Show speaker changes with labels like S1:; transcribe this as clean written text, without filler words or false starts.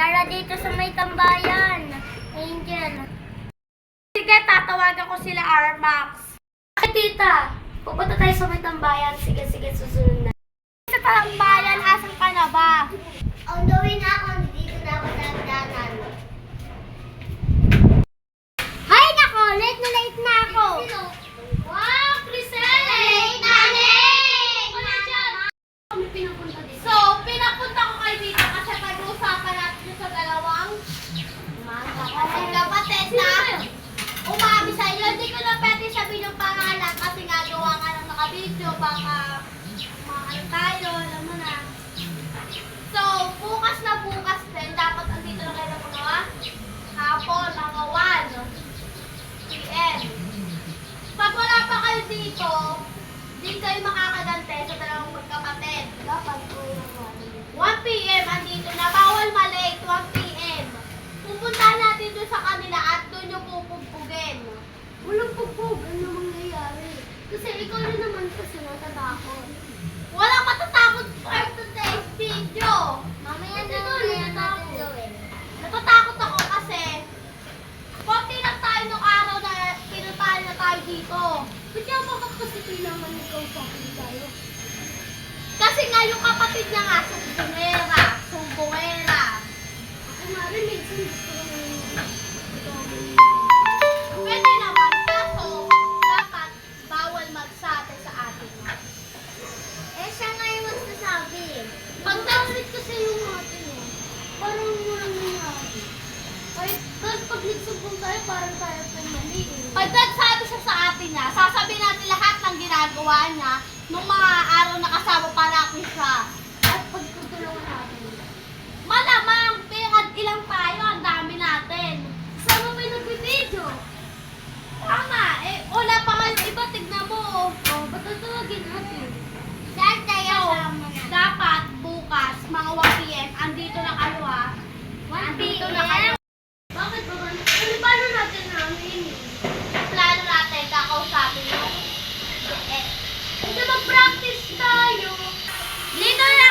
S1: Tara dito sa may tambayan. Angel. Sige, tatawagan ko sila Armax. Ay, tita. Pupunta tayo sa may tambayan. Sige, susunod na. Sa tambayan, asan ka na ba? On the way na ako. Dito na ako nagdanan. Hay, nako. Late na ako. Wow, Crisel! Late na! So, pinapunta ko kayo dito kasi pag-uusapan natin sa dalawang kapatid na umabi sa inyo. Hindi ko na pwede sabihin yung pangalan kasi nga gawa nga ng nakabidyo. Baka maano tayo, alam mo na. So, bukas din. Dapat andito na kayo na mga hapon, mga 1 p.m. Pag wala pa kayo dito, di kayo makakadante sa dalawang magkapatid. Dapat 1 p.m. andito na. Bawal malate. 1 p.m. Pupunta natin doon sa kanila at doon yung pupugbugin. Walang pugbug. Ano mangyayari? Kasi ikaw rin naman kasi natatakot. Walang matatakot for today's video. Mamaya na natin gawin. Natatakot ako kasi konti lang tayo nung araw na pinuntahan na tayo dito. Ba't yung bakit kasi kailangan ikaw sa akin tayo? Kasi nga yung kapatid niya nga, sumbongera. Ako nga rin, minsan gusto ko pwede naman, kaso dapat bawal magsabi sa atin. Siya nga yung magsasabi. Pagdalit kasi yung atin parang walang nangyari. Kahit pag nagsumbong tayo, parang tayo pa mali Pag nagsabi siya sa atin sasabihin natin lahat ng ginagawa niya nung mga araw na kasama pa natin siya. At pagtutulungan natin. Malamang, ilang tayo, ang dami natin. Kasama pa yung nag-video. Tama, wala pa nga yung iba, tignan mo. Ba't tatawagin natin? Dahil tayo, dapat bukas, mga 1 p.m., andito na kayo 1 p.m. na kayo. Bakit ba? Paano natin namin? Plano natin, kakausapin mo. Hindi mag-practice tayo. Dito na